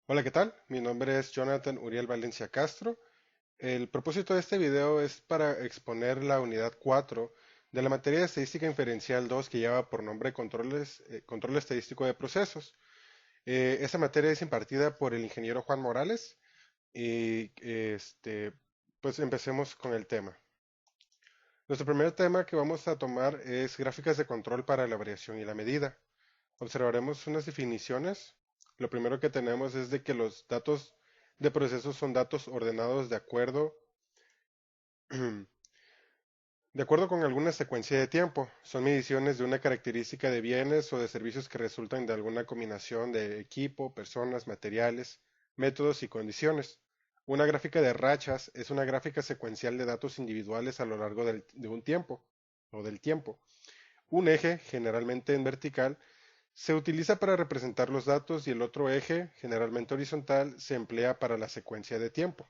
Hola, ¿qué tal? Mi nombre es Jonathan Uriel Valencia Castro. El propósito de este video es para exponer la unidad 4 de la materia de Estadística Inferencial 2 que lleva por nombre Control Estadístico de Procesos. Esta materia es impartida por el ingeniero Juan Morales y pues empecemos con el tema. Nuestro primer tema que vamos a tomar es gráficas de control para la variación y la medida. Observaremos unas definiciones. Lo primero que tenemos es de que los datos de procesos son datos ordenados de acuerdo con alguna secuencia de tiempo. Son mediciones de una característica de bienes o de servicios que resultan de alguna combinación de equipo, personas, materiales, métodos y condiciones. Una gráfica de rachas es una gráfica secuencial de datos individuales a lo largo de un tiempo o del tiempo. Un eje, generalmente en vertical, se utiliza para representar los datos y el otro eje, generalmente horizontal, se emplea para la secuencia de tiempo.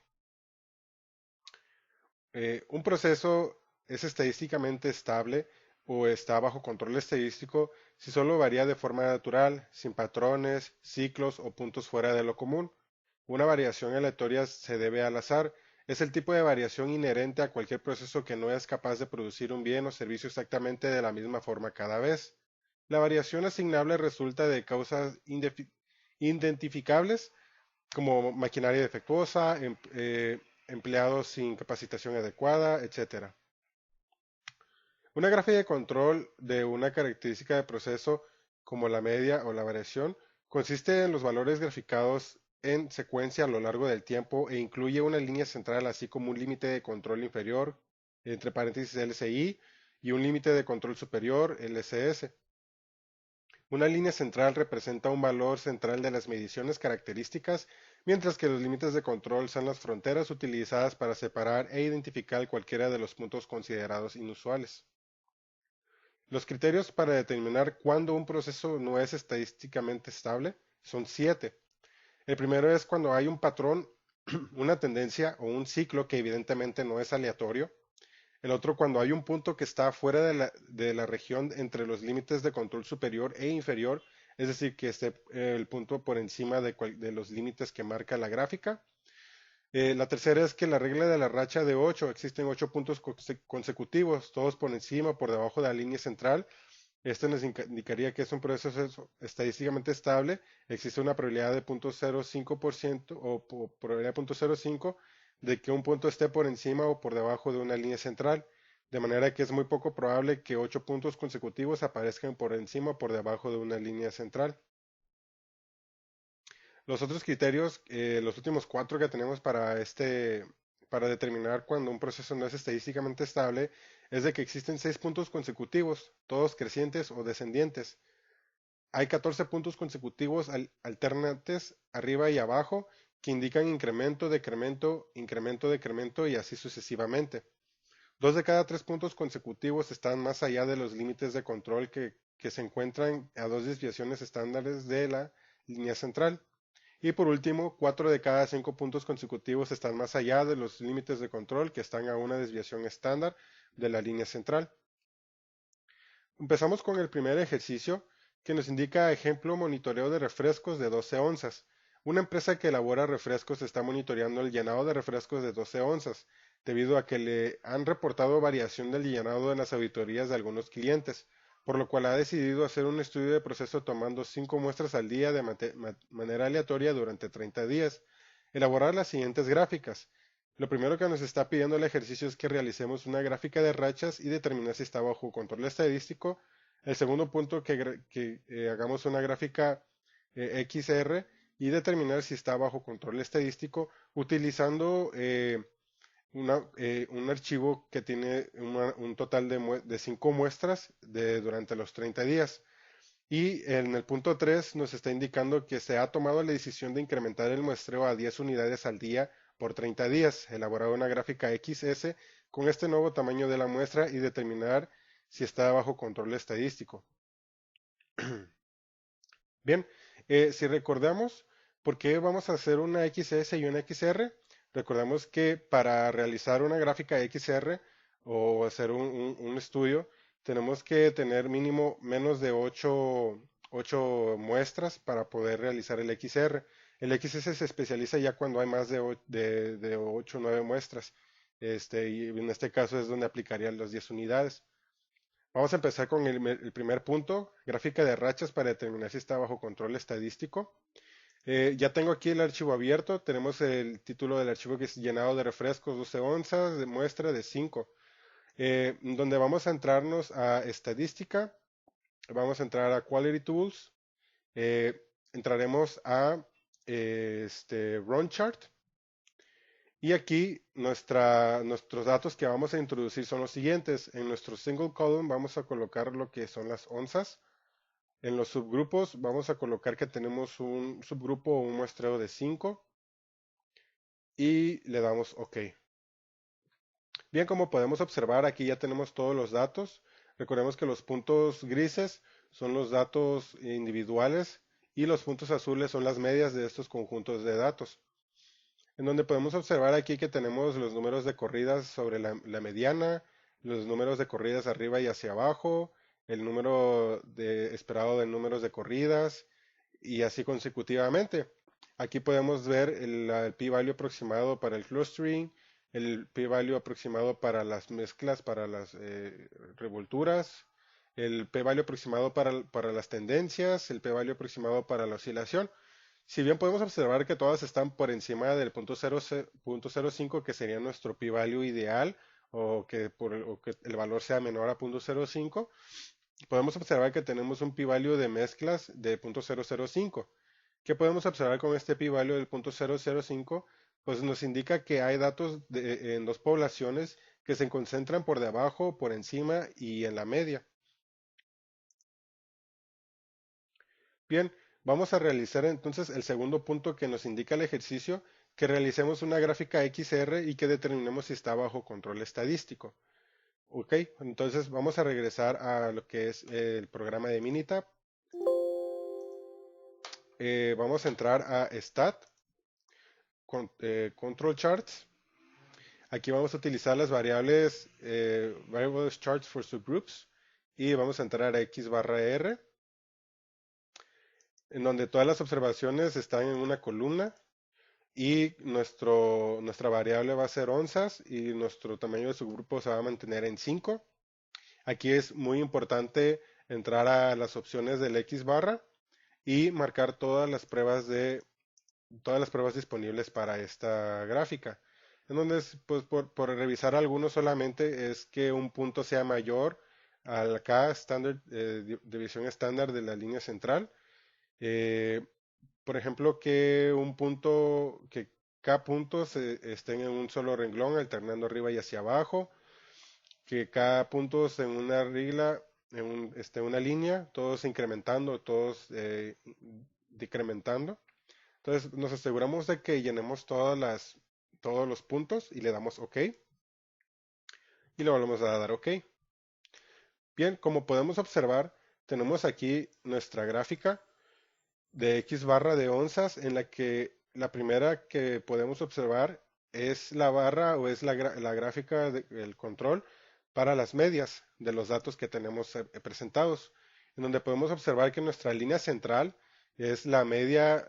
Un proceso es estadísticamente estable o está bajo control estadístico si solo varía de forma natural, sin patrones, ciclos o puntos fuera de lo común. Una variación aleatoria se debe al azar. Es el tipo de variación inherente a cualquier proceso que no es capaz de producir un bien o servicio exactamente de la misma forma cada vez. La variación asignable resulta de causas identificables como maquinaria defectuosa, empleados sin capacitación adecuada, etcétera. Una gráfica de control de una característica de proceso como la media o la variación consiste en los valores graficados en secuencia a lo largo del tiempo e incluye una línea central así como un límite de control inferior, entre paréntesis LCI, y un límite de control superior, LCS. Una línea central representa un valor central de las mediciones características, mientras que los límites de control son las fronteras utilizadas para separar e identificar cualquiera de los puntos considerados inusuales. Los criterios para determinar cuándo un proceso no es estadísticamente estable son 7. El primero es cuando hay un patrón, una tendencia o un ciclo que evidentemente no es aleatorio. El otro cuando hay un punto que está fuera de la región entre los límites de control superior e inferior, es decir, que esté el punto por encima de los límites que marca la gráfica. La tercera es que la regla de la racha de 8, existen 8 puntos consecutivos, todos por encima o por debajo de la línea central. Esto nos indicaría que es un proceso estadísticamente estable. Existe una probabilidad de 0.05% o probabilidad de 0.05 de que un punto esté por encima o por debajo de una línea central, de manera que es muy poco probable que 8 puntos consecutivos aparezcan por encima o por debajo de una línea central. Los otros criterios, los últimos 4 que tenemos para determinar cuando un proceso no es estadísticamente estable, es de que existen 6 puntos consecutivos, todos crecientes o descendientes. Hay 14 puntos consecutivos alternantes arriba y abajo que indican incremento, decremento, incremento, decremento y así sucesivamente. Dos de cada tres puntos consecutivos están más allá de los límites de control que se encuentran a dos desviaciones estándares de la línea central. Y por último, 4 de cada 5 puntos consecutivos están más allá de los límites de control que están a una desviación estándar de la línea central. Empezamos con el primer ejercicio que nos indica ejemplo monitoreo de refrescos de 12 onzas. Una empresa que elabora refrescos está monitoreando el llenado de refrescos de 12 onzas, debido a que le han reportado variación del llenado en las auditorías de algunos clientes, por lo cual ha decidido hacer un estudio de proceso tomando 5 muestras al día de manera aleatoria durante 30 días. Elaborar las siguientes gráficas. Lo primero que nos está pidiendo el ejercicio es que realicemos una gráfica de rachas y determinar si está bajo control estadístico. El segundo punto, que hagamos una gráfica XR y determinar si está bajo control estadístico utilizando un archivo que tiene un total de 5 muestras durante los 30 días. Y en el punto 3 nos está indicando que se ha tomado la decisión de incrementar el muestreo a 10 unidades al día por 30 días, elaborar una gráfica XS con este nuevo tamaño de la muestra y determinar si está bajo control estadístico. Bien, si recordamos por qué vamos a hacer una XS y una XR, recordamos que para realizar una gráfica XR o hacer un estudio, tenemos que tener mínimo menos de 8 muestras para poder realizar el XR. El XS se especializa ya cuando hay más de 8 o 9 muestras. Y en este caso es donde aplicaría las 10 unidades. Vamos a empezar con el primer punto, gráfica de rachas para determinar si está bajo control estadístico. Ya tengo aquí el archivo abierto, tenemos el título del archivo que es llenado de refrescos 12 onzas, de muestra de 5, donde vamos a entrarnos a estadística, vamos a entrar a Quality Tools, entraremos a Run Chart y aquí nuestros datos que vamos a introducir son los siguientes. En nuestro single column vamos a colocar lo que son las onzas. En los subgrupos vamos a colocar que tenemos un subgrupo o un muestreo de 5 y le damos OK. Bien, como podemos observar, aquí ya tenemos todos los datos. Recordemos que los puntos grises son los datos individuales y los puntos azules son las medias de estos conjuntos de datos. En donde podemos observar aquí que tenemos los números de corridas sobre la mediana, los números de corridas arriba y hacia abajo, el número esperado de números de corridas y así consecutivamente. Aquí podemos ver el p-value aproximado para el clustering, el p-value aproximado para las mezclas, para las revolturas, el p-value aproximado para las tendencias, el p-value aproximado para la oscilación. Si bien podemos observar que todas están por encima del punto 0.05, que sería nuestro p-value ideal, o que el valor sea menor a 0.05, podemos observar que tenemos un p-value de mezclas de 0.005. ¿Qué podemos observar con este p-value del 0.005? Pues nos indica que hay datos en dos poblaciones que se concentran por debajo, por encima y en la media. Bien, vamos a realizar entonces el segundo punto que nos indica el ejercicio, que realicemos una gráfica XR y que determinemos si está bajo control estadístico. Ok, entonces vamos a regresar a lo que es el programa de Minitab. Vamos a entrar a Stat, Control Charts. Aquí vamos a utilizar las variables Variables Charts for Subgroups y vamos a entrar a X barra R, en donde todas las observaciones están en una columna y nuestra variable va a ser onzas y nuestro tamaño de subgrupo se va a mantener en 5. Aquí es muy importante entrar a las opciones del X barra y marcar todas las pruebas disponibles para esta gráfica. En donde, pues, por revisar algunos solamente, es que un punto sea mayor al K standard, división estándar de la línea central. Eh, por ejemplo, que K puntos estén en un solo renglón, alternando arriba y hacia abajo. Que K puntos en una regla, una línea, todos incrementando, todos decrementando. Entonces nos aseguramos de que llenemos todos los puntos y le damos OK y le volvemos a dar OK. Bien, como podemos observar, tenemos aquí nuestra gráfica de X barra de onzas en la que la primera que podemos observar es la barra o es la gráfica del control para las medias de los datos que tenemos presentados, en donde podemos observar que nuestra línea central es la media,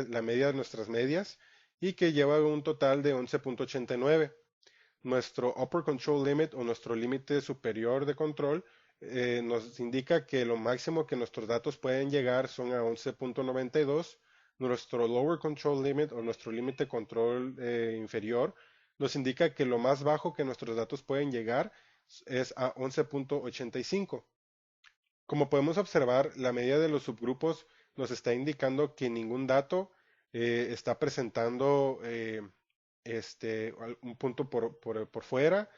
la media de nuestras medias y que lleva un total de 11.89. Nuestro upper control limit o nuestro límite superior de control nos indica que lo máximo que nuestros datos pueden llegar son a 11.92. Nuestro lower control limit o nuestro límite control inferior nos indica que lo más bajo que nuestros datos pueden llegar es a 11.85. Como podemos observar, la medida de los subgrupos nos está indicando que ningún dato está presentando un punto por fuera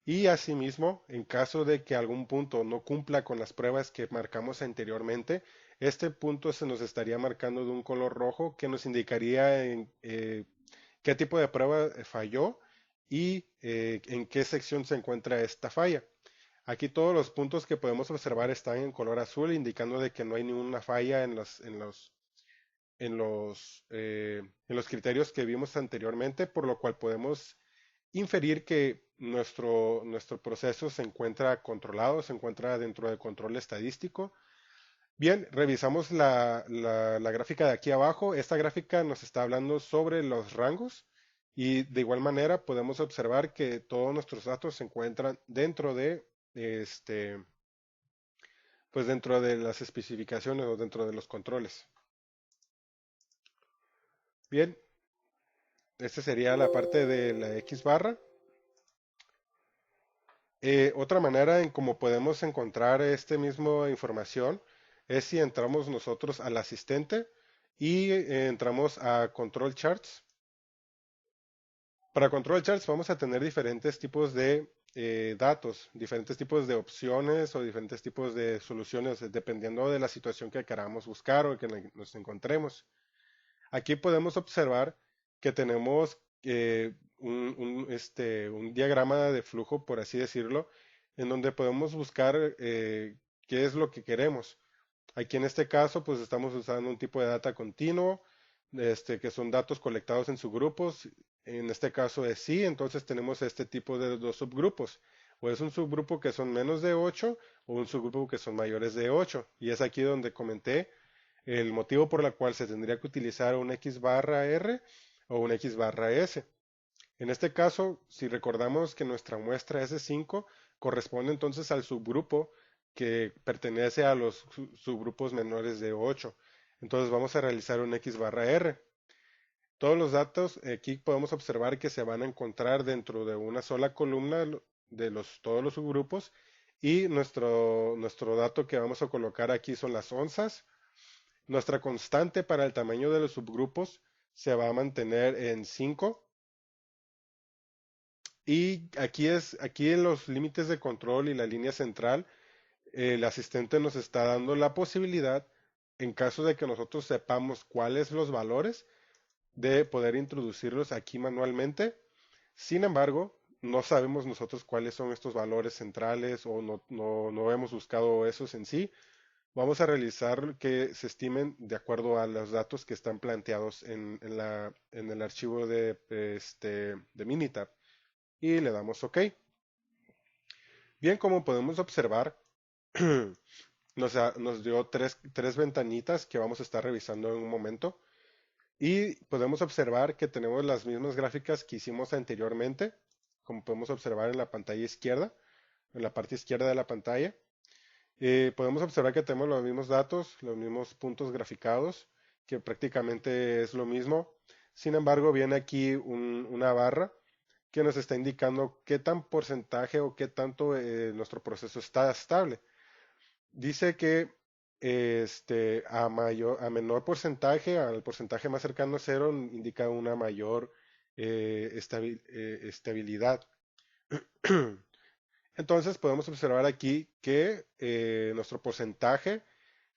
y asimismo, en caso de que algún punto no cumpla con las pruebas que marcamos anteriormente, este punto se nos estaría marcando de un color rojo que nos indicaría qué tipo de prueba falló y en qué sección se encuentra esta falla. Aquí todos los puntos que podemos observar están en color azul, indicando de que no hay ninguna falla en los criterios que vimos anteriormente, por lo cual podemos inferir que nuestro proceso se encuentra controlado, se encuentra dentro del control estadístico. Bien, revisamos la gráfica de aquí abajo. Esta gráfica nos está hablando sobre los rangos y de igual manera podemos observar que todos nuestros datos se encuentran dentro de este, pues dentro de las especificaciones o dentro de los controles. Bien, esta sería la parte de la X barra. Otra manera en cómo podemos encontrar este mismo información es si entramos nosotros al asistente y entramos a Control Charts. Para Control Charts vamos a tener diferentes tipos de datos, diferentes tipos de opciones o diferentes tipos de soluciones dependiendo de la situación que queramos buscar o que nos encontremos. Aquí podemos observar que tenemos un diagrama de flujo, por así decirlo, en donde podemos buscar qué es lo que queremos. Aquí en este caso, pues estamos usando un tipo de data continuo, que son datos colectados en subgrupos. En este caso es sí, entonces tenemos este tipo de dos subgrupos. O es un subgrupo que son menos de 8 o un subgrupo que son mayores de 8. Y es aquí donde comenté el motivo por el cual se tendría que utilizar un X barra R o un X barra S. En este caso, si recordamos que nuestra muestra S5 corresponde entonces al subgrupo que pertenece a los subgrupos menores de 8. Entonces vamos a realizar un X barra R. Todos los datos aquí podemos observar que se van a encontrar dentro de una sola columna de todos los subgrupos y nuestro dato que vamos a colocar aquí son las onzas. Nuestra constante para el tamaño de los subgrupos se va a mantener en 5. Y aquí en los límites de control y la línea central, el asistente nos está dando la posibilidad, en caso de que nosotros sepamos cuáles los valores, de poder introducirlos aquí manualmente. Sin embargo, no sabemos nosotros cuáles son estos valores centrales o no hemos buscado esos en sí. Vamos a realizar que se estimen de acuerdo a los datos que están planteados en el archivo de Minitab y le damos OK. Bien, como podemos observar, nos dio tres ventanitas que vamos a estar revisando en un momento y podemos observar que tenemos las mismas gráficas que hicimos anteriormente, como podemos observar en la pantalla izquierda, en la parte izquierda de la pantalla. Podemos observar que tenemos los mismos datos, los mismos puntos graficados, que prácticamente es lo mismo. Sin embargo, viene aquí una barra que nos está indicando qué tan porcentaje o qué tanto nuestro proceso está estable. Dice que a menor porcentaje, al porcentaje más cercano a cero, indica una mayor estabilidad. Entonces podemos observar aquí que nuestro porcentaje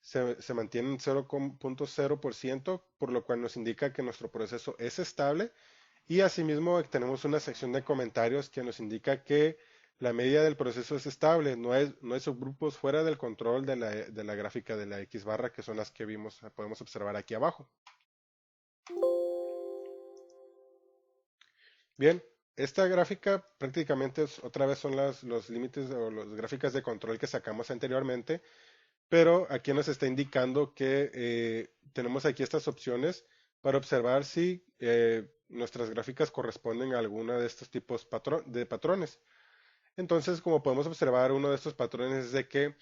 se mantiene en 0.0%, por lo cual nos indica que nuestro proceso es estable. Y asimismo tenemos una sección de comentarios que nos indica que la media del proceso es estable, no hay subgrupos fuera del control de la gráfica de la X barra, que son las que podemos observar aquí abajo. Bien, esta gráfica prácticamente otra vez son los límites o las gráficas de control que sacamos anteriormente, pero aquí nos está indicando que tenemos aquí estas opciones para observar si nuestras gráficas corresponden a alguna de estos tipos de patrones. Entonces, como podemos observar, uno de estos patrones es de que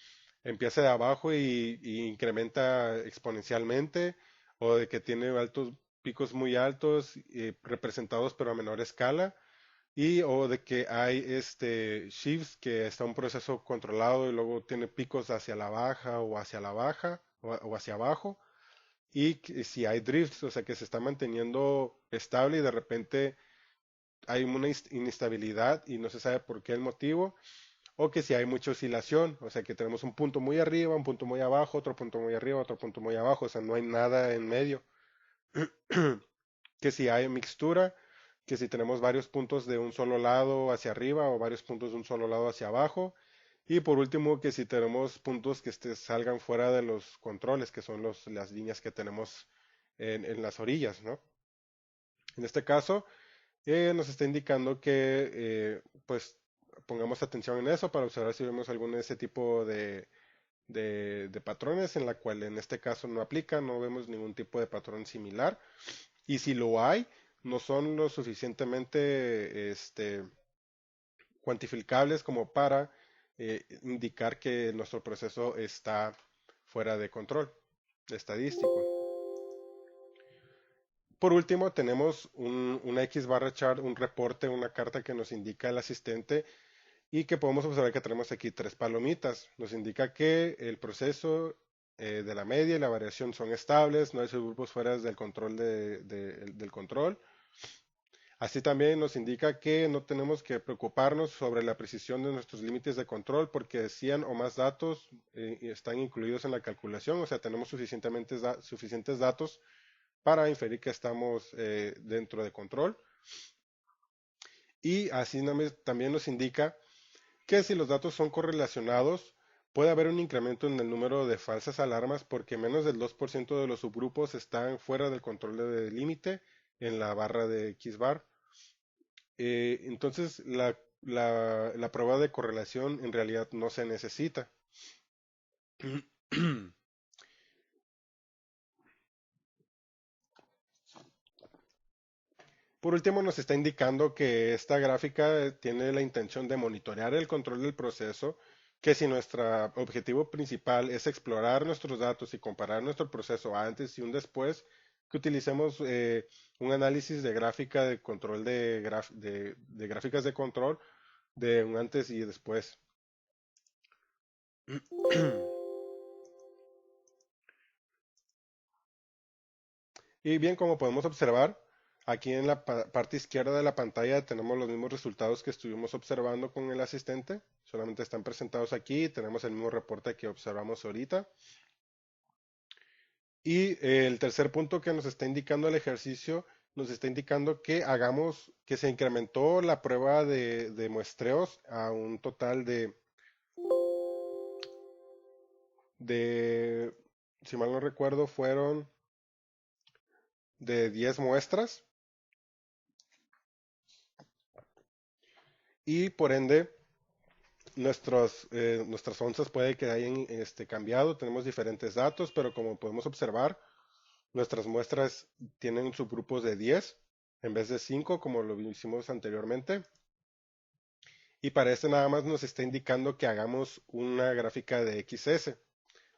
empieza de abajo y incrementa exponencialmente, o de que tiene picos muy altos representados pero a menor escala, o de que hay shifts que está un proceso controlado y luego tiene picos hacia la baja o hacia la baja o hacia abajo, y que si hay drifts, o sea que se está manteniendo estable y de repente hay una inestabilidad y no se sabe por qué el motivo, o que si hay mucha oscilación, o sea que tenemos un punto muy arriba, un punto muy abajo, otro punto muy arriba, otro punto muy abajo, o sea no hay nada en medio. Que si hay mixtura, que si tenemos varios puntos de un solo lado hacia arriba o varios puntos de un solo lado hacia abajo. Y por último, que si tenemos puntos que salgan fuera de los controles, que son las líneas que tenemos en las orillas, ¿no? En este caso, nos está indicando que pues pongamos atención en eso para observar si vemos algún de ese tipo de patrones en la cual en este caso no aplica, no vemos ningún tipo de patrón similar. Y si lo hay, no son lo suficientemente cuantificables como para indicar que nuestro proceso está fuera de control estadístico. Por último, tenemos una X barra chart, un reporte, una carta que nos indica el asistente y que podemos observar que tenemos aquí tres palomitas. Nos indica que el proceso de la media y la variación son estables, no hay subgrupos fuera del control del control. Así también nos indica que no tenemos que preocuparnos sobre la precisión de nuestros límites de control porque 100 o más datos están incluidos en la calculación, o sea, tenemos suficientes datos para inferir que estamos dentro de control. Y así también nos indica que si los datos son correlacionados, puede haber un incremento en el número de falsas alarmas porque menos del 2% de los subgrupos están fuera del control de límite en la barra de X bar. Entonces, la prueba de correlación en realidad no se necesita. Por último, nos está indicando que esta gráfica tiene la intención de monitorear el control del proceso, que si nuestro objetivo principal es explorar nuestros datos y comparar nuestro proceso antes y un después, que utilicemos un análisis de gráfica de control de gráficas de control de un antes y después. Y bien, como podemos observar, aquí en la parte izquierda de la pantalla tenemos los mismos resultados que estuvimos observando con el asistente. Solamente están presentados aquí. Tenemos el mismo reporte que observamos ahorita. Y el tercer punto que nos está indicando el ejercicio, nos está indicando que que se incrementó la prueba de muestreos a un total de, si mal no recuerdo, fueron de 10 muestras. Y por ende, nuestras onzas puede que hayan cambiado, tenemos diferentes datos, pero como podemos observar, nuestras muestras tienen subgrupos de 10 en vez de 5 como lo hicimos anteriormente. Y para este nada más nos está indicando que hagamos una gráfica de XS,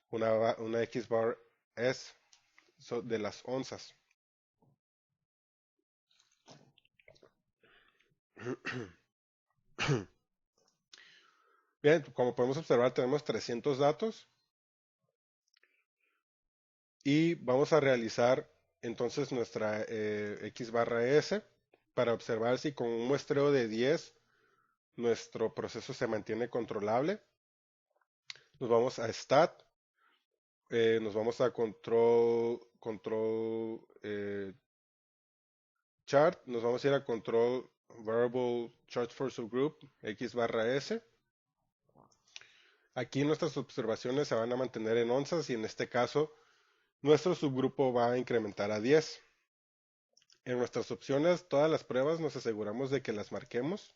una X bar S de las onzas. Bien, como podemos observar tenemos 300 datos y vamos a realizar entonces nuestra X barra S para observar si con un muestreo de 10 nuestro proceso se mantiene controlable. Nos vamos a Stat, nos vamos a Control Chart, nos vamos a ir a Control Variable Chart for Subgroup, X barra S. Aquí nuestras observaciones se van a mantener en onzas y en este caso nuestro subgrupo va a incrementar a 10. En nuestras opciones, todas las pruebas nos aseguramos de que las marquemos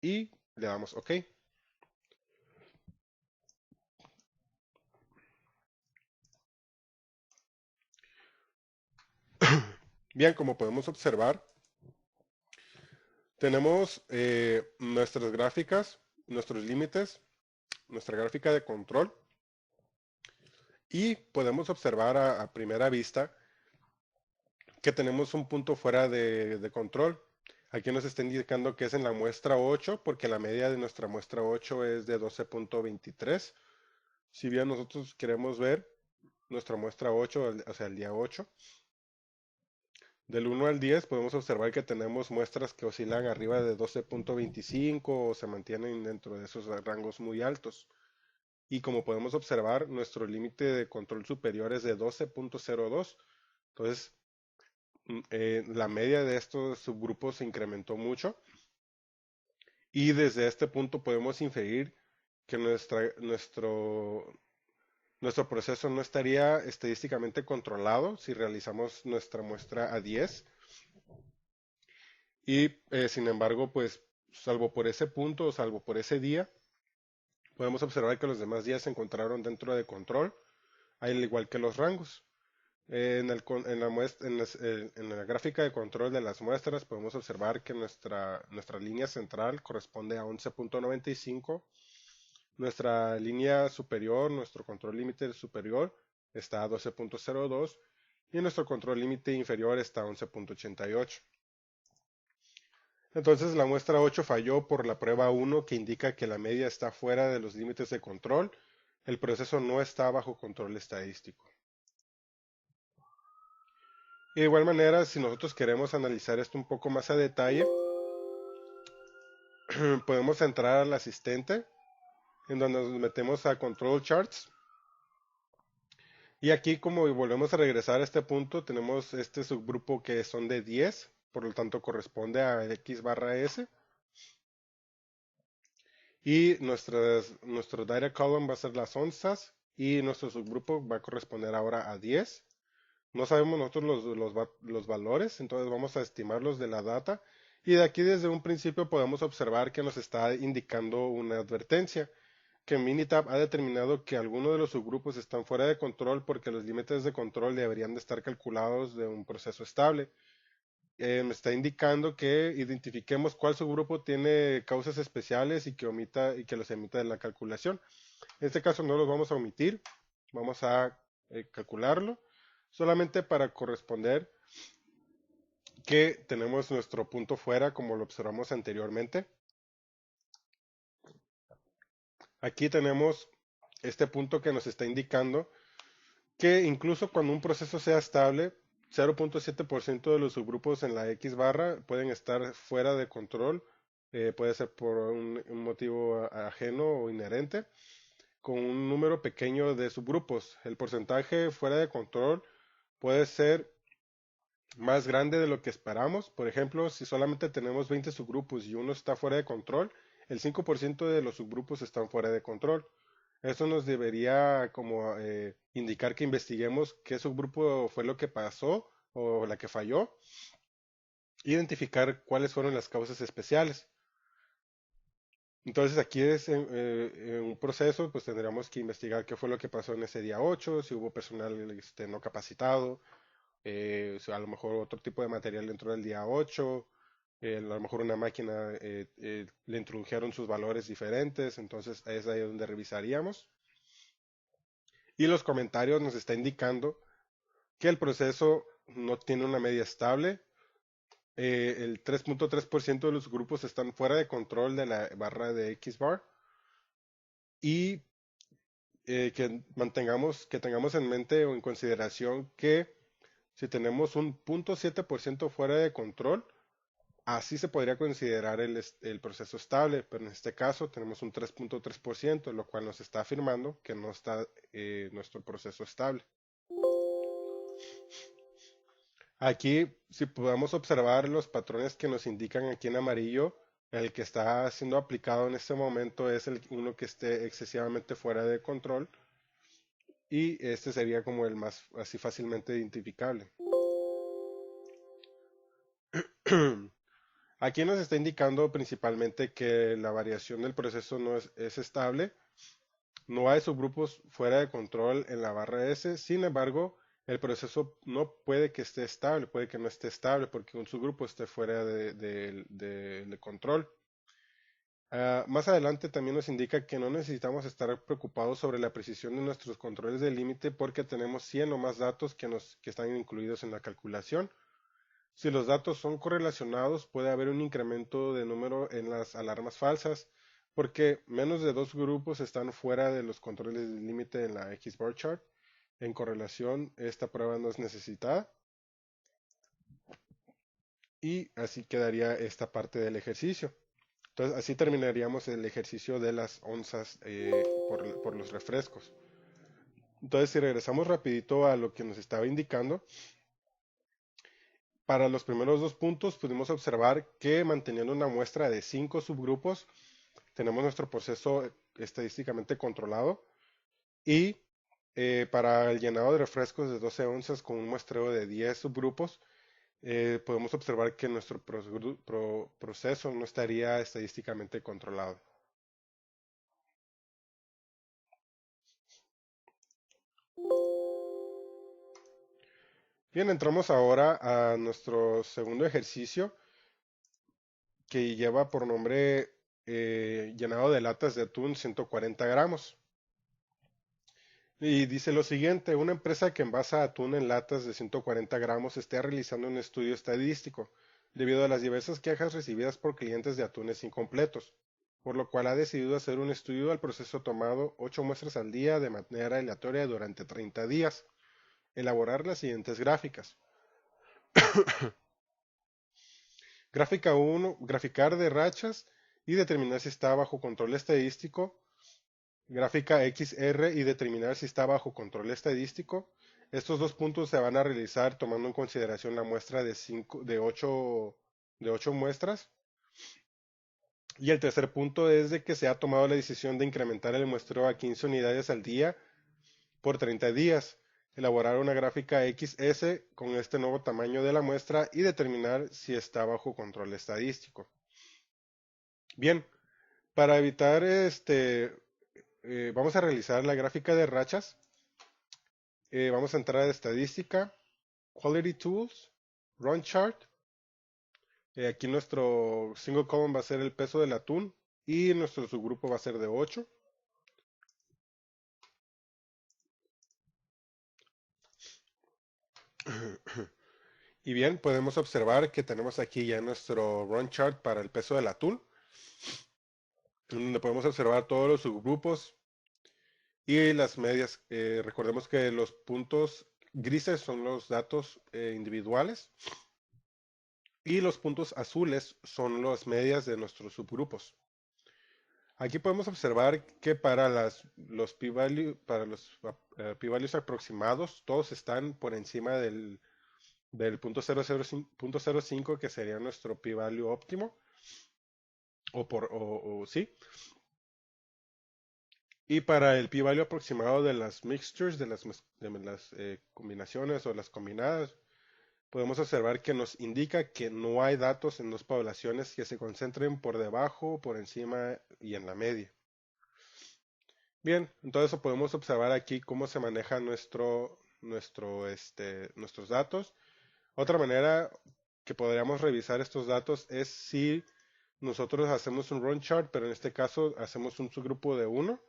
y le damos OK. Bien, como podemos observar, tenemos nuestras gráficas, nuestros límites, nuestra gráfica de control y podemos observar a primera vista que tenemos un punto fuera de control. Aquí nos está indicando que es en la muestra 8 porque la media de nuestra muestra 8 es de 12.23. Si bien nosotros queremos ver nuestra muestra 8, o sea, el día 8, del 1 al 10 podemos observar que tenemos muestras que oscilan arriba de 12.25 o se mantienen dentro de esos rangos muy altos. Y como podemos observar, nuestro límite de control superior es de 12.02. Entonces, la media de estos subgrupos se incrementó mucho. Y desde este punto podemos inferir que nuestro proceso no estaría estadísticamente controlado si realizamos nuestra muestra a 10. Y sin embargo, pues salvo por ese punto, salvo por ese día, Podemos observar que los demás días se encontraron dentro de control, al igual que los rangos. En la gráfica de control de las muestras podemos observar que nuestra línea central corresponde a 11.95. Nuestra línea superior, nuestro control límite superior, está a 12.02 y nuestro control límite inferior está a 11.88. Entonces la muestra 8 falló por la prueba 1, que indica que la media está fuera de los límites de control. El proceso no está bajo control estadístico. De igual manera, si nosotros queremos analizar esto un poco más a detalle, podemos entrar al asistente, en donde nos metemos a Control Charts. Y aquí, como volvemos a regresar a este punto, tenemos este subgrupo que son de 10, por lo tanto corresponde a X barra S. Y nuestro data column va a ser las onzas y nuestro subgrupo va a corresponder ahora a 10. No sabemos nosotros los valores, entonces vamos a estimarlos de la data. Y de aquí desde un principio podemos observar que nos está indicando una advertencia, que Minitab ha determinado que algunos de los subgrupos están fuera de control porque los límites de control deberían de estar calculados de un proceso estable. Me está indicando que identifiquemos cuál subgrupo tiene causas especiales y que los emita de la calculación. En este caso no los vamos a omitir, vamos a calcularlo solamente para corresponder que tenemos nuestro punto fuera como lo observamos anteriormente. Aquí tenemos este punto que nos está indicando que incluso cuando un proceso sea estable, 0.7% de los subgrupos en la X barra pueden estar fuera de control, puede ser por un motivo ajeno o inherente, con un número pequeño de subgrupos. El porcentaje fuera de control puede ser más grande de lo que esperamos. Por ejemplo, si solamente tenemos 20 subgrupos y uno está fuera de control, el 5% de los subgrupos están fuera de control. Esto nos debería como indicar que investiguemos qué subgrupo fue lo que pasó o la que falló, identificar cuáles fueron las causas especiales. Entonces aquí es en un proceso, pues tendríamos que investigar qué fue lo que pasó en ese día 8, si hubo personal no capacitado, o sea, a lo mejor otro tipo de material dentro del día 8, a lo mejor una máquina le introdujeron sus valores diferentes, entonces es ahí donde revisaríamos. Y los comentarios nos está indicando que el proceso no tiene una media estable. El 3.3% de los grupos están fuera de control de la barra de X bar. Y que tengamos en mente o en consideración que si tenemos un 0.7% fuera de control, así se podría considerar el proceso estable, pero en este caso tenemos un 3.3%, lo cual nos está afirmando que no está nuestro proceso estable. Aquí, si podemos observar los patrones que nos indican aquí en amarillo, el que está siendo aplicado en este momento es uno que esté excesivamente fuera de control y este sería como el más así fácilmente identificable. Aquí nos está indicando principalmente que la variación del proceso no es estable. No hay subgrupos fuera de control en la barra S. Sin embargo, el proceso no puede que esté estable, puede que no esté estable porque un subgrupo esté fuera de control. Más adelante también nos indica que no necesitamos estar preocupados sobre la precisión de nuestros controles de límite porque tenemos 100 o más datos que están incluidos en la calculación. Si los datos son correlacionados, puede haber un incremento de número en las alarmas falsas, porque menos de dos grupos están fuera de los controles de límite en la X-bar chart. En correlación, esta prueba no es necesitada. Y así quedaría esta parte del ejercicio. Entonces, así terminaríamos el ejercicio de las onzas por los refrescos. Entonces, si regresamos rapidito a lo que nos estaba indicando, para los primeros dos puntos pudimos observar que manteniendo una muestra de 5 subgrupos, tenemos nuestro proceso estadísticamente controlado y para el llenado de refrescos de 12 onzas con un muestreo de 10 subgrupos, podemos observar que nuestro proceso no estaría estadísticamente controlado. Bien, entramos ahora a nuestro segundo ejercicio que lleva por nombre llenado de latas de atún 140 gramos. Y dice lo siguiente, una empresa que envasa atún en latas de 140 gramos está realizando un estudio estadístico debido a las diversas quejas recibidas por clientes de atunes incompletos, por lo cual ha decidido hacer un estudio del proceso tomado 8 muestras al día de manera aleatoria durante 30 días. Elaborar las siguientes gráficas. Gráfica 1, graficar de rachas y determinar si está bajo control estadístico. Gráfica XR y determinar si está bajo control estadístico. Estos dos puntos se van a realizar tomando en consideración la muestra de 8 muestras. Y el tercer punto es de que se ha tomado la decisión de incrementar el muestreo a 15 unidades al día por 30 días. Elaborar una gráfica XS con este nuevo tamaño de la muestra y determinar si está bajo control estadístico. Bien, para evitar vamos a realizar la gráfica de rachas. Vamos a entrar a estadística, Quality Tools, Run Chart. Aquí nuestro single column va a ser el peso del atún y nuestro subgrupo va a ser de 8. Y bien, podemos observar que tenemos aquí ya nuestro Run Chart para el peso del atún, donde podemos observar todos los subgrupos y las medias. Recordemos que los puntos grises son los datos individuales y los puntos azules son las medias de nuestros subgrupos. Aquí podemos observar que para los p-values aproximados, todos están por encima del punto 0.05 que sería nuestro p-value óptimo, o sí. Y para el p-value aproximado de las mixtures, de las combinaciones o las combinadas, podemos observar que nos indica que no hay datos en dos poblaciones que se concentren por debajo, por encima y en la media. Bien, entonces podemos observar aquí cómo se maneja nuestros datos. Otra manera que podríamos revisar estos datos es si nosotros hacemos un run chart, pero en este caso hacemos un subgrupo de 1,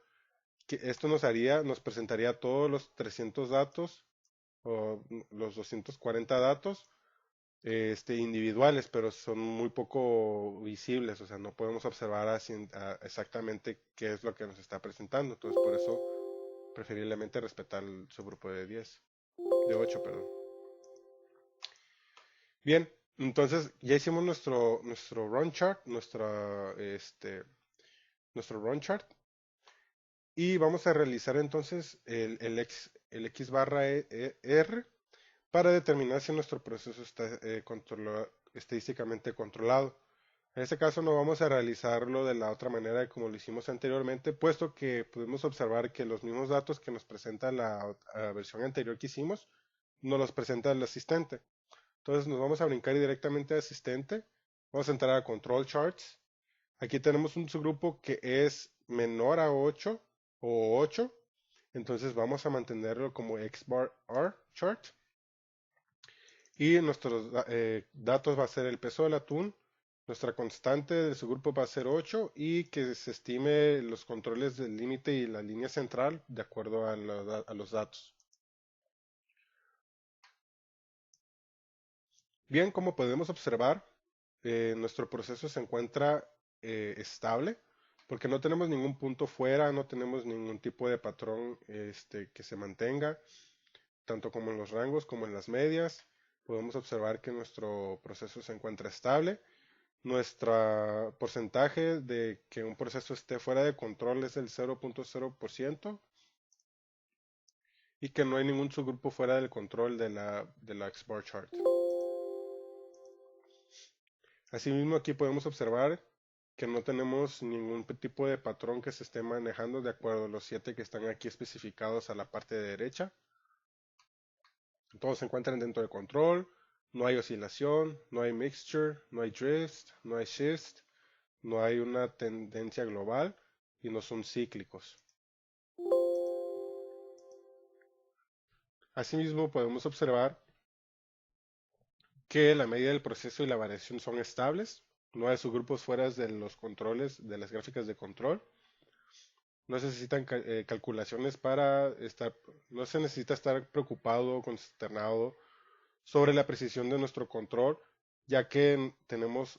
que esto nos presentaría todos los 300 datos o los 240 datos individuales, pero son muy poco visibles, o sea, no podemos observar exactamente qué es lo que nos está presentando. Entonces, por eso, preferiblemente respetar el subgrupo de 8, perdón. Bien, entonces ya hicimos nuestro run chart, nuestro run chart, y vamos a realizar entonces el X barra R para determinar si nuestro proceso está estadísticamente controlado. En este caso no vamos a realizarlo de la otra manera como lo hicimos anteriormente, puesto que podemos observar que los mismos datos que nos presenta la versión anterior que hicimos, nos los presenta el asistente. Entonces nos vamos a brincar directamente a asistente, vamos a entrar a Control Charts. Aquí tenemos un subgrupo que es menor a 8 o 8, entonces vamos a mantenerlo como X bar R chart. Y nuestros datos va a ser el peso del atún, nuestra constante de su grupo va a ser 8 y que se estime los controles del límite y la línea central de acuerdo a los datos. Bien, como podemos observar, nuestro proceso se encuentra estable porque no tenemos ningún punto fuera, no tenemos ningún tipo de patrón que se mantenga, tanto como en los rangos como en las medias. Podemos observar que nuestro proceso se encuentra estable. Nuestro porcentaje de que un proceso esté fuera de control es del 0.0% y que no hay ningún subgrupo fuera del control de la X-bar chart. Asimismo, aquí podemos observar que no tenemos ningún tipo de patrón que se esté manejando de acuerdo a los 7 que están aquí especificados a la parte de derecha. Todos se encuentran dentro de control, no hay oscilación, no hay mixture, no hay drift, no hay shift, no hay una tendencia global y no son cíclicos. Asimismo, podemos observar que la medida del proceso y la variación son estables. No hay subgrupos fuera de los controles, de las gráficas de control. No se necesitan calculaciones para estar, no se necesita estar preocupado o consternado sobre la precisión de nuestro control, ya que tenemos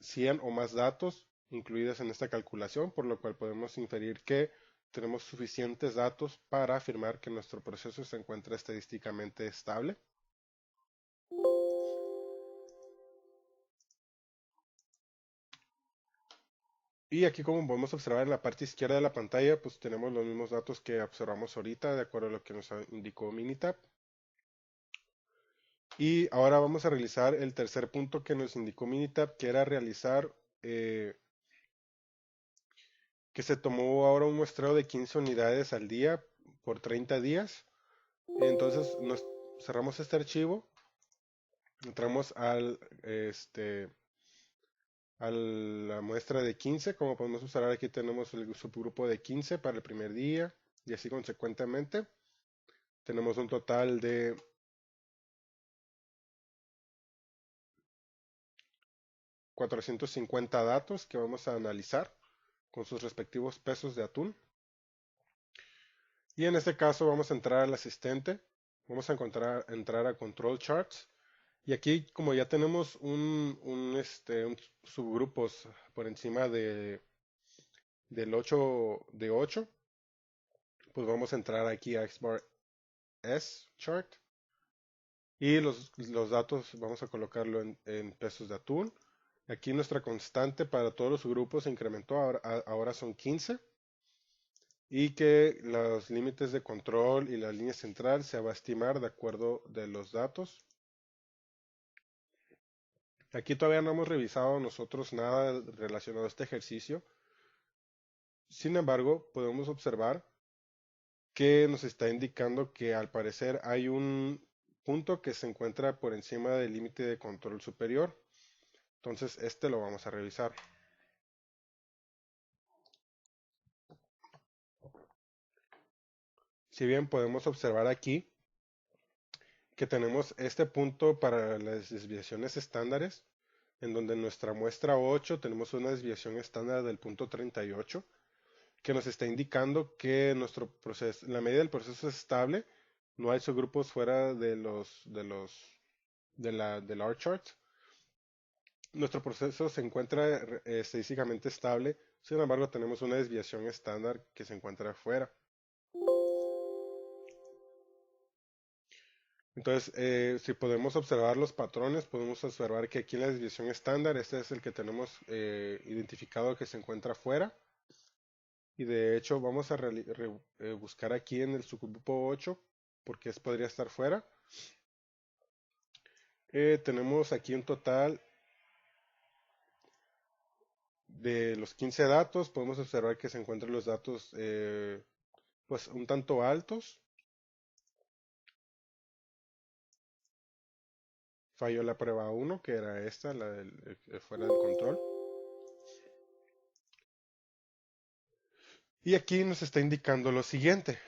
100 o más datos incluidos en esta calculación, por lo cual podemos inferir que tenemos suficientes datos para afirmar que nuestro proceso se encuentra estadísticamente estable. Y aquí, como podemos observar en la parte izquierda de la pantalla, pues tenemos los mismos datos que observamos ahorita, de acuerdo a lo que nos indicó Minitab. Y ahora vamos a realizar el tercer punto que nos indicó Minitab, que era realizar, que se tomó ahora un muestreo de 15 unidades al día por 30 días. Entonces cerramos este archivo, entramos a la muestra de 15. Como podemos observar, aquí tenemos el subgrupo de 15 para el primer día y así consecuentemente. Tenemos un total de 450 datos que vamos a analizar con sus respectivos pesos de atún. Y en este caso vamos a entrar al asistente, vamos a entrar a Control Charts. Y aquí, como ya tenemos un subgrupos por encima del 8 de 8, pues vamos a entrar aquí a XBAR S Chart. Y los datos vamos a colocarlo en pesos de atún. Aquí nuestra constante para todos los grupos se incrementó, ahora son 15. Y que los límites de control y la línea central se va a estimar de acuerdo de los datos. Aquí todavía no hemos revisado nosotros nada relacionado a este ejercicio. Sin embargo, podemos observar que nos está indicando que al parecer hay un punto que se encuentra por encima del límite de control superior. Entonces, este lo vamos a revisar. Si bien podemos observar aquí que tenemos este punto para las desviaciones estándares, en donde en nuestra muestra 8 tenemos una desviación estándar del punto 38, que nos está indicando que nuestro proceso, la medida del proceso es estable, no hay subgrupos fuera del R-chart. Nuestro proceso se encuentra estadísticamente estable, sin embargo tenemos una desviación estándar que se encuentra afuera. Entonces, si podemos observar los patrones, podemos observar que aquí en la desviación estándar, este es el que tenemos identificado que se encuentra afuera. Y de hecho vamos a buscar aquí en el subgrupo 8, porque podría estar fuera. Tenemos aquí un total de los 15 datos. Podemos observar que se encuentran los datos pues un tanto altos. Falló la prueba 1, que era esta, la fuera del control. Y aquí nos está indicando lo siguiente.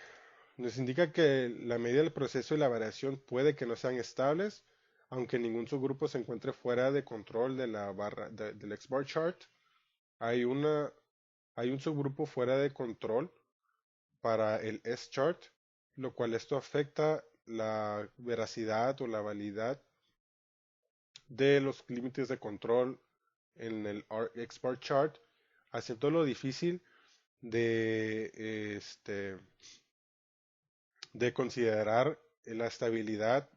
Nos indica que la medida del proceso y la variación puede que no sean estables, aunque ningún subgrupo se encuentre fuera de control de la barra del XBAR chart. Hay un subgrupo fuera de control para el S-chart, lo cual esto afecta la veracidad o la validad de los límites de control en el XBAR chart, haciéndolo difícil de, de considerar la estabilidad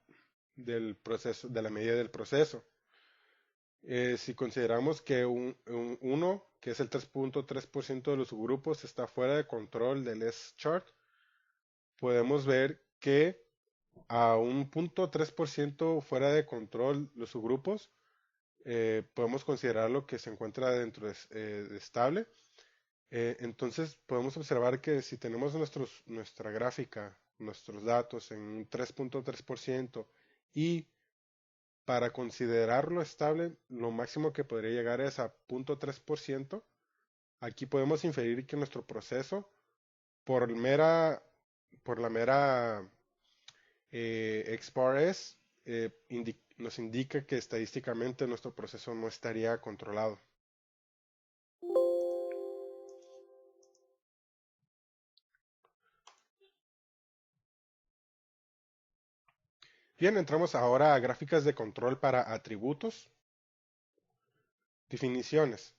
del proceso, de la medida del proceso. Si consideramos que un 1, que es el 3.3% de los subgrupos, está fuera de control del S-chart, podemos ver que a un 0.3% fuera de control los subgrupos, podemos considerarlo que se encuentra dentro de estable. Entonces podemos observar que si tenemos nuestra gráfica, nuestros datos en un 3.3% y para considerarlo estable, lo máximo que podría llegar es a 0.3%. Aquí podemos inferir que nuestro proceso, por la mera XBAR nos indica que estadísticamente nuestro proceso no estaría controlado. Bien, entramos ahora a gráficas de control para atributos. Definiciones.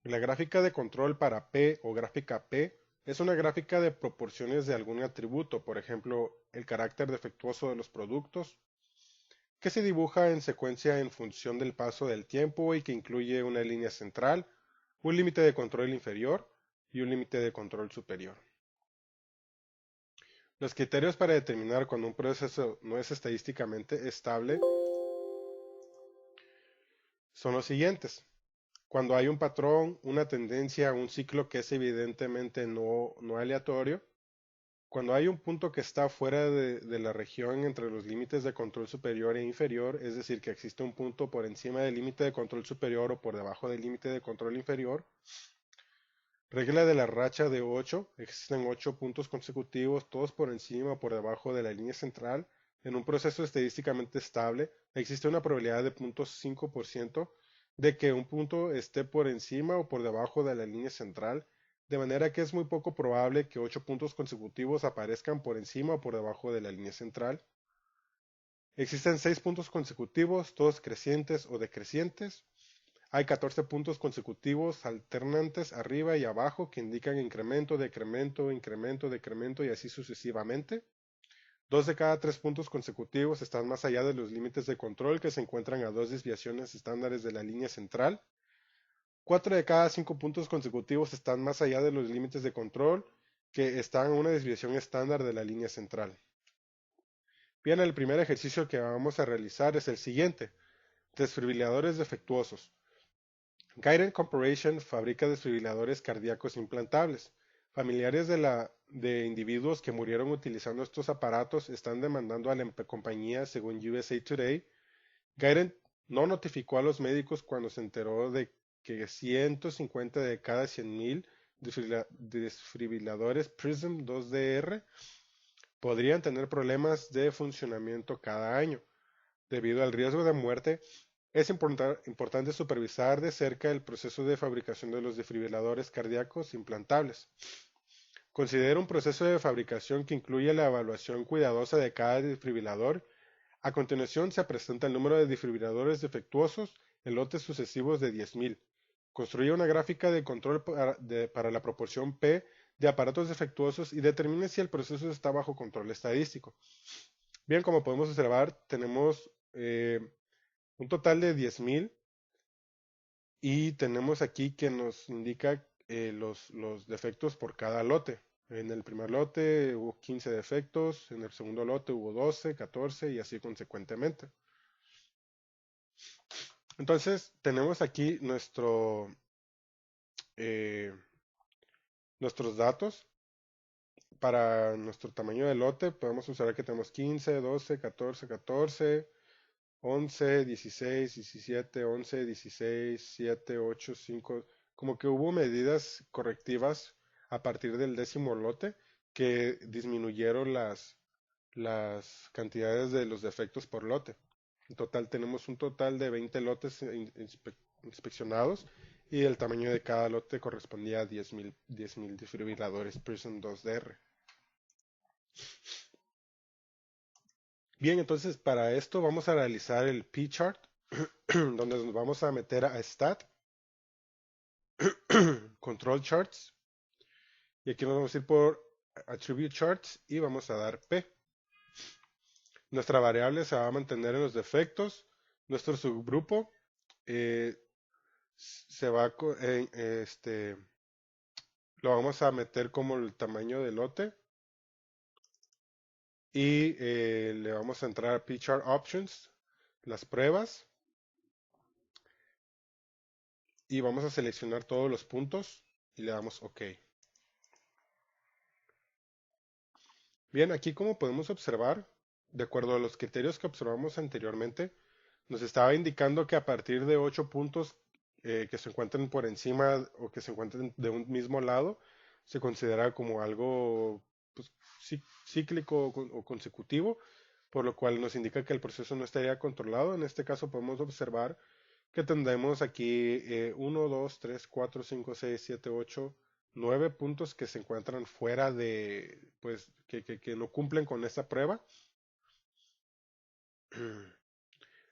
La gráfica de control para P o gráfica P es una gráfica de proporciones de algún atributo, por ejemplo, el carácter defectuoso de los productos, que se dibuja en secuencia en función del paso del tiempo y que incluye una línea central, un límite de control inferior y un límite de control superior. Los criterios para determinar cuando un proceso no es estadísticamente estable son los siguientes. Cuando hay un patrón, una tendencia, un ciclo que es evidentemente no aleatorio. Cuando hay un punto que está fuera de la región entre los límites de control superior e inferior, es decir, que existe un punto por encima del límite de control superior o por debajo del límite de control inferior. Regla de la racha de 8. Existen 8 puntos consecutivos, todos por encima o por debajo de la línea central. En un proceso estadísticamente estable, existe una probabilidad de 0.5% de que un punto esté por encima o por debajo de la línea central, de manera que es muy poco probable que 8 puntos consecutivos aparezcan por encima o por debajo de la línea central. Existen 6 puntos consecutivos, todos crecientes o decrecientes. Hay 14 puntos consecutivos alternantes arriba y abajo que indican incremento, decremento, incremento, decremento y así sucesivamente. 2 de cada 3 puntos consecutivos están más allá de los límites de control que se encuentran a 2 desviaciones estándares de la línea central. 4 de cada 5 puntos consecutivos están más allá de los límites de control que están a una desviación estándar de la línea central. Bien, el primer ejercicio que vamos a realizar es el siguiente. Desfibriladores defectuosos. Guidance Corporation fabrica desfibriladores cardíacos implantables. Familiares de individuos que murieron utilizando estos aparatos están demandando a la compañía, según USA Today. Guidance no notificó a los médicos cuando se enteró de que 150 de cada 100.000 desfibriladores PRISM 2DR podrían tener problemas de funcionamiento cada año. Debido al riesgo de muerte, es importante supervisar de cerca el proceso de fabricación de los desfibriladores cardíacos implantables. Considera un proceso de fabricación que incluye la evaluación cuidadosa de cada desfibrilador. A continuación se presenta el número de desfibriladores defectuosos en lotes sucesivos de 10.000. Construye una gráfica de control para la proporción P de aparatos defectuosos y determine si el proceso está bajo control estadístico. Bien, como podemos observar, tenemos un total de 10.000 y tenemos aquí que nos indica los defectos por cada lote. En el primer lote hubo 15 defectos, en el segundo lote hubo 12, 14 y así consecuentemente. Entonces tenemos aquí nuestros datos. Para nuestro tamaño de lote podemos observar que tenemos 15, 12, 14, 14, 11, 16, 17, 11, 16, 7, 8, 5, como que hubo medidas correctivas a partir del 10.º lote que disminuyeron las cantidades de los defectos por lote. En total tenemos un total de 20 lotes inspeccionados y el tamaño de cada lote correspondía a 10.000 desfibriladores PRISM 2DR. Bien, entonces para esto vamos a realizar el P-Chart, donde nos vamos a meter a Stat, Control Charts, y aquí nos vamos a ir por Attribute Charts y vamos a dar P. Nuestra variable se va a mantener en los defectos. Nuestro subgrupo se va a, lo vamos a meter como el tamaño del lote y le vamos a entrar a P-Chart Options, las pruebas, y vamos a seleccionar todos los puntos y le damos OK. Bien, aquí como podemos observar, de acuerdo a los criterios que observamos anteriormente, nos estaba indicando que a partir de 8 puntos que se encuentren por encima o que se encuentren de un mismo lado, se considera como algo pues, cíclico o consecutivo. por lo cual nos indica que el proceso no estaría controlado. En este caso podemos observar que tendremos aquí 1, 2, 3, 4, 5, 6, 7, 8, 9 puntos que se encuentran fuera de, pues, que no cumplen con esta prueba.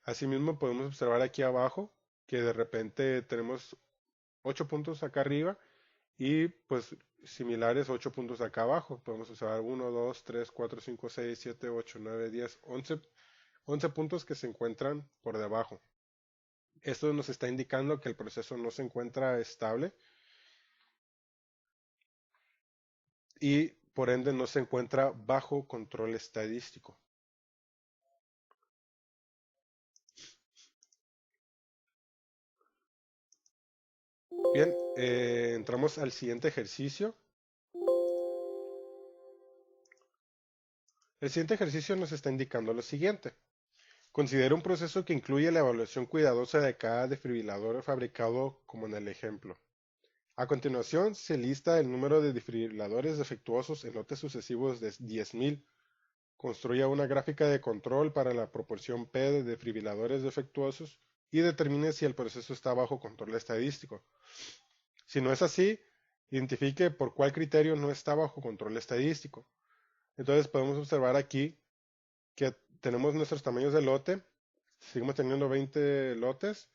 Asimismo podemos observar aquí abajo que de repente tenemos 8 puntos acá arriba y pues similares 8 puntos acá abajo. Podemos observar 1, 2, 3, 4, 5, 6, 7, 8, 9, 10, 11 puntos que se encuentran por debajo. Esto nos está indicando que el proceso no se encuentra estable y por ende no se encuentra bajo control estadístico. Bien, entramos al siguiente ejercicio. El siguiente ejercicio nos está indicando lo siguiente. Considera un proceso que incluye la evaluación cuidadosa de cada desfibrilador fabricado como en el ejemplo. A continuación se lista el número de desfibriladores defectuosos en lotes sucesivos de 10.000. Construya una gráfica de control para la proporción P de desfibriladores defectuosos y determine si el proceso está bajo control estadístico. Si no es así, identifique por cuál criterio no está bajo control estadístico. Entonces podemos observar aquí que tenemos nuestros tamaños de lote, seguimos teniendo 20 lotes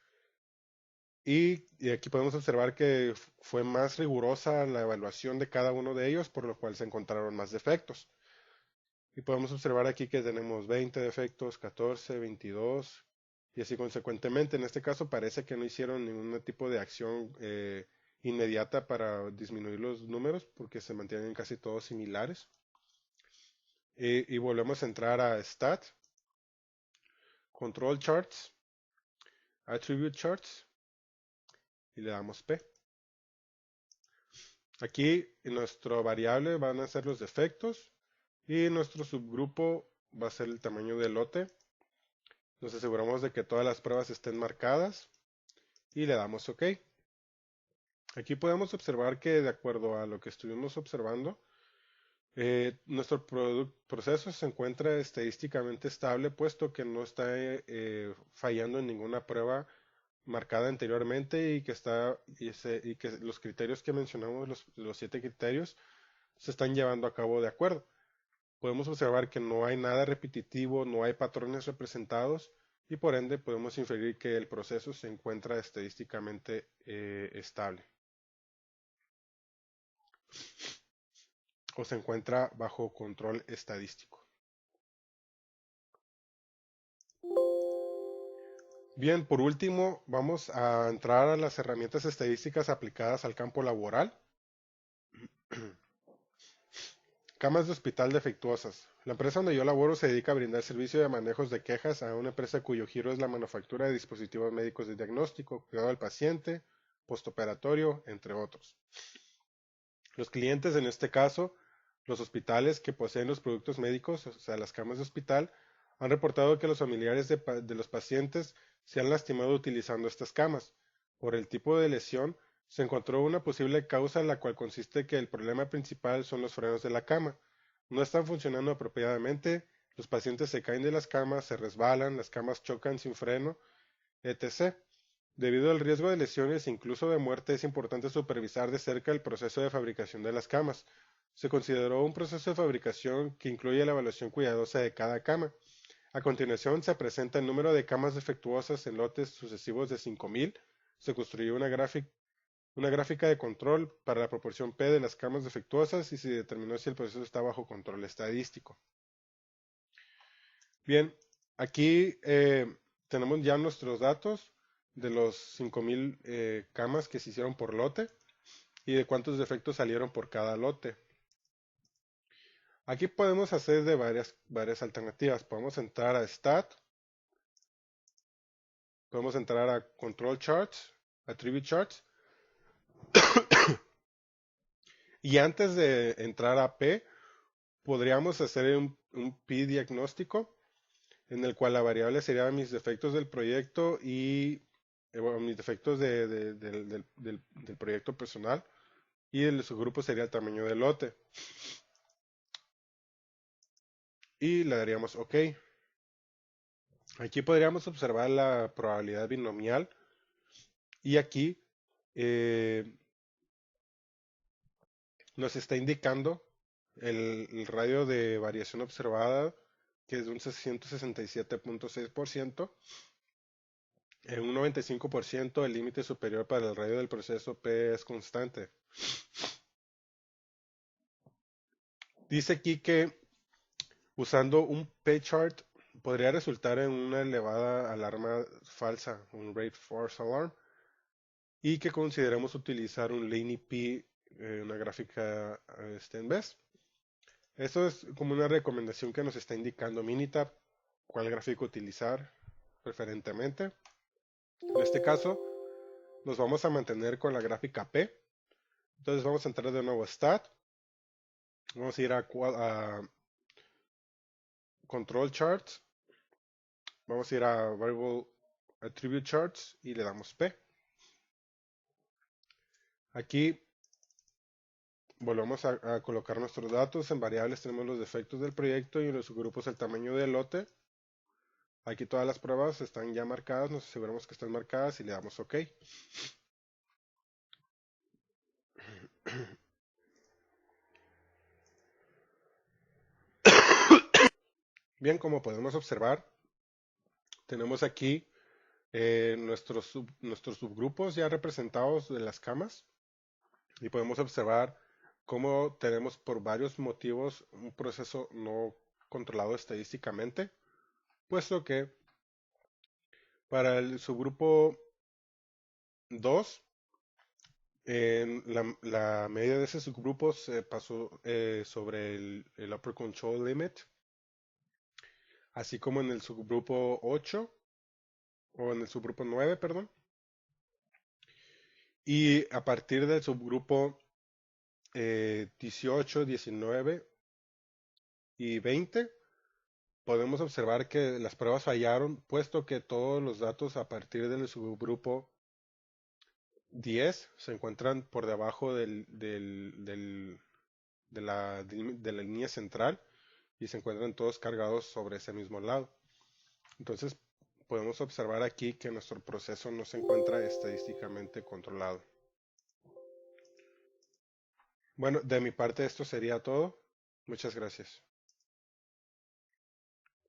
y aquí podemos observar que fue más rigurosa la evaluación de cada uno de ellos, por lo cual se encontraron más defectos. Y podemos observar aquí que tenemos 20 defectos, 14, 22 y así consecuentemente. En este caso parece que no hicieron ningún tipo de acción inmediata para disminuir los números porque se mantienen casi todos similares. Y volvemos a entrar a Stat, Control Charts, Attribute Charts y le damos P. Aquí nuestro variable van a ser los defectos y nuestro subgrupo va a ser el tamaño del lote. Nos aseguramos de que todas las pruebas estén marcadas y le damos OK. Aquí podemos observar que de acuerdo a lo que estuvimos observando, nuestro proceso se encuentra estadísticamente estable puesto que no está fallando en ninguna prueba marcada anteriormente y que los criterios que mencionamos, los 7 criterios, se están llevando a cabo de acuerdo. Podemos observar que no hay nada repetitivo, no hay patrones representados y por ende podemos inferir que el proceso se encuentra estadísticamente estable o se encuentra bajo control estadístico. Bien, por último, vamos a entrar a las herramientas estadísticas aplicadas al campo laboral. Camas de hospital defectuosas. La empresa donde yo laboro se dedica a brindar servicio de manejos de quejas a una empresa cuyo giro es la manufactura de dispositivos médicos de diagnóstico, cuidado del paciente, postoperatorio, entre otros. Los clientes, en este caso, los hospitales que poseen los productos médicos, o sea, las camas de hospital, han reportado que los familiares de los pacientes se han lastimado utilizando estas camas. Por el tipo de lesión, se encontró una posible causa en la cual consiste que el problema principal son los frenos de la cama. No están funcionando apropiadamente, los pacientes se caen de las camas, se resbalan, las camas chocan sin freno, etc. Debido al riesgo de lesiones e incluso de muerte, es importante supervisar de cerca el proceso de fabricación de las camas. Se consideró un proceso de fabricación que incluye la evaluación cuidadosa de cada cama. A continuación se presenta el número de camas defectuosas en lotes sucesivos de 5.000. Se construyó una gráfica de control para la proporción P de las camas defectuosas y se determinó si el proceso está bajo control estadístico. Bien, aquí tenemos ya nuestros datos de los 5.000 camas que se hicieron por lote y de cuántos defectos salieron por cada lote. Aquí podemos hacer de varias alternativas. Podemos entrar a Stat, podemos entrar a Control Charts, Attribute Charts, y antes de entrar a P, podríamos hacer un P diagnóstico en el cual la variable sería mis defectos del proyecto y bueno, mis defectos del proyecto personal y el subgrupo sería el tamaño del lote. Y le daríamos OK. Aquí podríamos observar la probabilidad binomial y aquí eh, nos está indicando el radio de variación observada, que es de un 167.6%. En un 95% el límite superior para el radio del proceso P es constante. Dice aquí que usando un P-chart podría resultar en una elevada alarma falsa, un rate false alarm, y que consideremos utilizar un Laney P, una gráfica en vez. Esto es como una recomendación que nos está indicando Minitab cuál gráfico utilizar preferentemente. En este caso, nos vamos a mantener con la gráfica P. Entonces vamos a entrar de nuevo a Stat. Vamos a ir a Control Charts. Vamos a ir a Variable Attribute Charts y le damos P. Aquí volvemos a colocar nuestros datos. En variables tenemos los defectos del proyecto y en los subgrupos el tamaño del lote. Aquí todas las pruebas están ya marcadas. Nos aseguramos que están marcadas y le damos OK. Bien, como podemos observar, tenemos aquí nuestros subgrupos ya representados de las camas y podemos observar cómo tenemos por varios motivos un proceso no controlado estadísticamente, puesto que para el subgrupo 2, la medida de ese subgrupo se pasó sobre el Upper Control Limit, así como en el subgrupo 8, o en el subgrupo 9, perdón. Y a partir del subgrupo 18, 19 y 20, podemos observar que las pruebas fallaron, puesto que todos los datos a partir del subgrupo 10 se encuentran por debajo de la línea central y se encuentran todos cargados sobre ese mismo lado. Entonces, podemos observar aquí que nuestro proceso no se encuentra estadísticamente controlado. Bueno, de mi parte esto sería todo. Muchas gracias.